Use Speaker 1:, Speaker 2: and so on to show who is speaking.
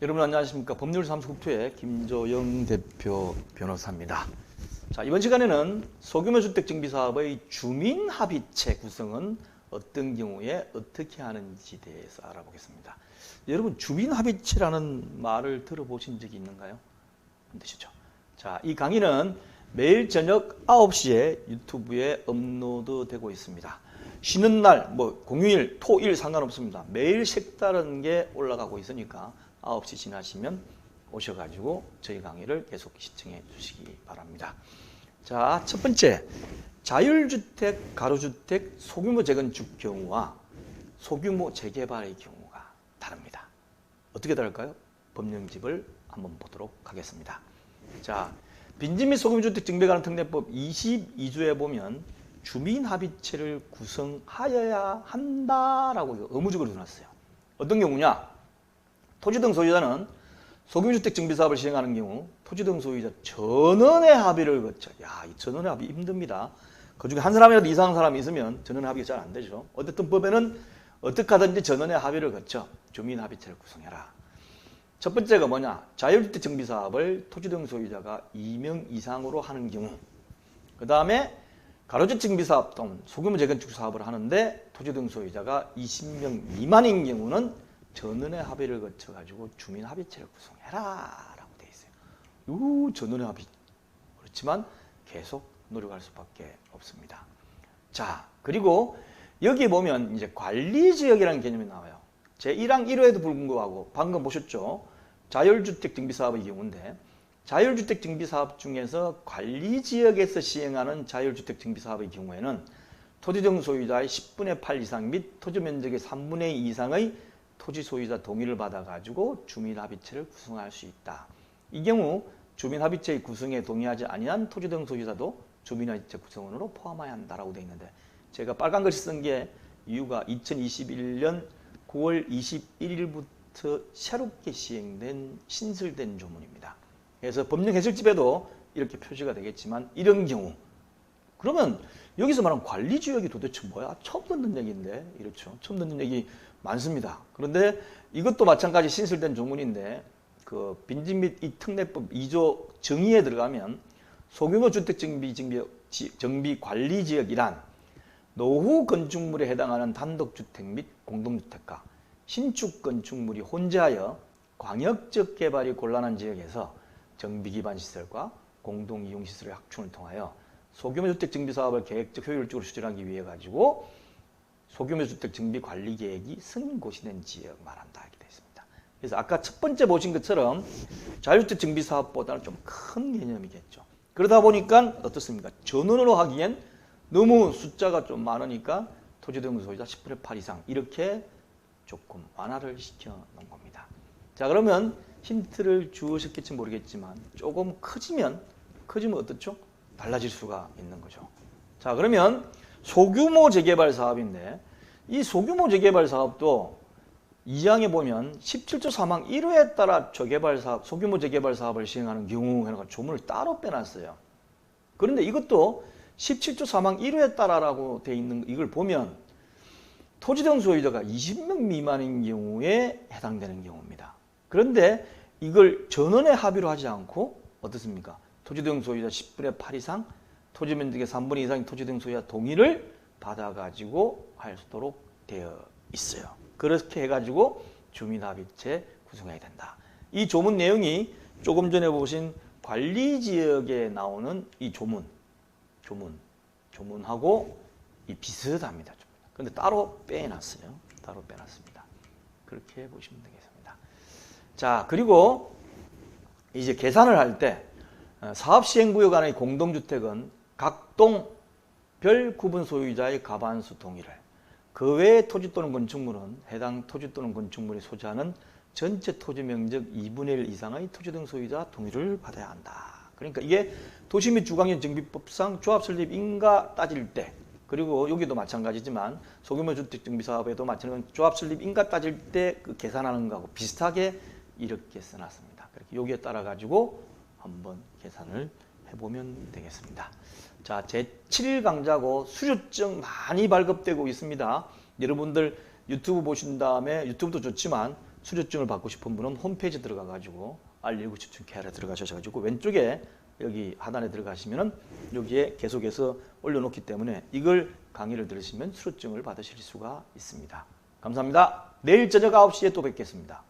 Speaker 1: 여러분 안녕하십니까. 법률사무소 국토의 김조영 대표 변호사입니다. 자, 이번 시간에는 소규모 주택정비사업의 주민합의체 구성은 어떤 경우에 어떻게 하는지 대해서 알아보겠습니다. 여러분 주민합의체라는 말을 들어보신 적이 있는가요? 안 되시죠? 자, 이 강의는 매일 저녁 9시에 유튜브에 업로드되고 있습니다. 쉬는 날, 공휴일, 토일 상관없습니다. 매일 색다른 게 올라가고 있으니까 9시 지나시면 오셔가지고 저희 강의를 계속 시청해 주시기 바랍니다. 자, 첫 번째, 자율주택, 가로주택, 소규모 재건축 경우와 소규모 재개발의 경우가 다릅니다. 어떻게 다를까요? 법령집을 한번 보도록 하겠습니다. 자, 빈집 및 소규모 주택 증배가능 특례법 22조에 보면 주민합의체를 구성하여야 한다라고 의무적으로 해놨어요. 어떤 경우냐? 토지 등 소유자는 소규모주택 정비사업을 시행하는 경우 토지 등 소유자 전원의 합의를 거쳐. 이 전원의 합의 힘듭니다. 그중에 한 사람이라도 이상한 사람이 있으면 전원의 합의가 잘 안 되죠. 어쨌든 법에는 어떻게 하든지 전원의 합의를 거쳐 주민합의체를 구성해라. 첫 번째가 뭐냐? 자율주택 정비사업을 토지 등 소유자가 2명 이상으로 하는 경우. 그 다음에 가로주택 정비사업 또는 소규모 재건축 사업을 하는데 토지 등 소유자가 20명 미만인 경우는 전원의 합의를 거쳐가지고 주민합의체를 구성해라 라고 되어 있어요. 전원의 합의. 그렇지만 계속 노력할 수밖에 없습니다. 자, 그리고 여기 보면 이제 관리지역이라는 개념이 나와요. 제1항 1호에도 불구하고 방금 보셨죠? 자율주택 정비사업의 경우인데 자율주택 정비사업 중에서 관리지역에서 시행하는 자율주택 정비사업의 경우에는 토지 등 소유자의 10분의 8 이상 및 토지 면적의 3분의 2 이상의 토지 소유자 동의를 받아가지고 주민합의체를 구성할 수 있다. 이 경우 주민합의체의 구성에 동의하지 아니한 토지 등 소유자도 주민합의체 구성원으로 포함해야 한다라고 되어 있는데 제가 빨간 글씨 쓴 게 이유가 2021년 9월 21일부터 새롭게 시행된 신설된 조문입니다. 그래서 법령 해설집에도 이렇게 표시가 되겠지만 이런 경우 그러면 여기서 말하는 관리지역이 도대체 뭐야? 처음 듣는 얘기인데 이렇죠. 처음 듣는 얘기 많습니다. 그런데 이것도 마찬가지 신설된 조문인데 그 빈집 및 이 특례법 2조 정의에 들어가면 소규모 주택 정비 관리 지역이란 노후 건축물에 해당하는 단독주택 및 공동주택과 신축 건축물이 혼재하여 광역적 개발이 곤란한 지역에서 정비 기반 시설과 공동 이용 시설의 확충을 통하여 소규모 주택 정비 사업을 계획적 효율적으로 추진하기 위해 가지고 소규모 주택 정비 관리 계획이 선고시된 지역 말한다 이렇게 되어 있습니다. 그래서 아까 첫 번째 보신 것처럼 자율주택 정비 사업보다는 좀 큰 개념이겠죠. 그러다 보니까 어떻습니까? 전원으로 하기엔 너무 숫자가 좀 많으니까 토지 등 소유자 10분의 8 이상 이렇게 조금 완화를 시켜 놓은 겁니다. 자, 그러면 힌트를 주셨겠지 모르겠지만 조금 커지면 어떻죠? 달라질 수가 있는 거죠. 자, 그러면 소규모 재개발 사업인데 이 소규모 재개발 사업도 2항에 보면 17조 3항 1호에 따라 재개발 사업, 소규모 재개발 사업을 시행하는 경우 해가 조문을 따로 빼놨어요. 그런데 이것도 17조 3항 1호에 따라라고 돼 있는 이걸 보면 토지 등 소유자가 20명 미만인 경우에 해당되는 경우입니다. 그런데 이걸 전원의 합의로 하지 않고 어떻습니까? 토지 등 소유자 10분의 8 이상, 토지 면적의 3분의 2 이상의 토지 등 소유자 동의를 받아가지고 할 수 있도록 되어 있어요. 그렇게 해가지고 주민합의체 구성해야 된다. 이 조문 내용이 조금 전에 보신 관리지역에 나오는 이 조문하고 이 비슷합니다. 그런데 따로 빼놨어요. 따로 빼놨습니다. 그렇게 보시면 되겠습니다. 자, 그리고 이제 계산을 할 때 사업시행구역 안의 공동주택은 각 동 별 구분 소유자의 과반수 동의를 그 외의 토지 또는 건축물은 해당 토지 또는 건축물이 소지하는 전체 토지 면적 2분의 1 이상의 토지 등 소유자 동의를 받아야 한다. 그러니까 이게 도시 및 주거환경 정비법상 조합 설립 인가 따질 때 그리고 여기도 마찬가지지만 소규모 주택 정비 사업에도 마찬가지로 조합 설립 인가 따질 때 그 계산하는 거하고 비슷하게 이렇게 써놨습니다. 그렇게 여기에 따라 가지고 한번 계산을 해보면 되겠습니다. 자, 제7일 강좌고 수료증 많이 발급되고 있습니다. 여러분들 유튜브 보신 다음에 유튜브도 좋지만 수료증을 받고 싶은 분은 홈페이지 들어가 가지고 R19 집중 케어에 들어가셔 가지고 왼쪽에 여기 하단에 들어가시면은 여기에 계속해서 올려놓기 때문에 이걸 강의를 들으시면 수료증을 받으실 수가 있습니다. 감사합니다. 내일 저녁 9시에 또 뵙겠습니다.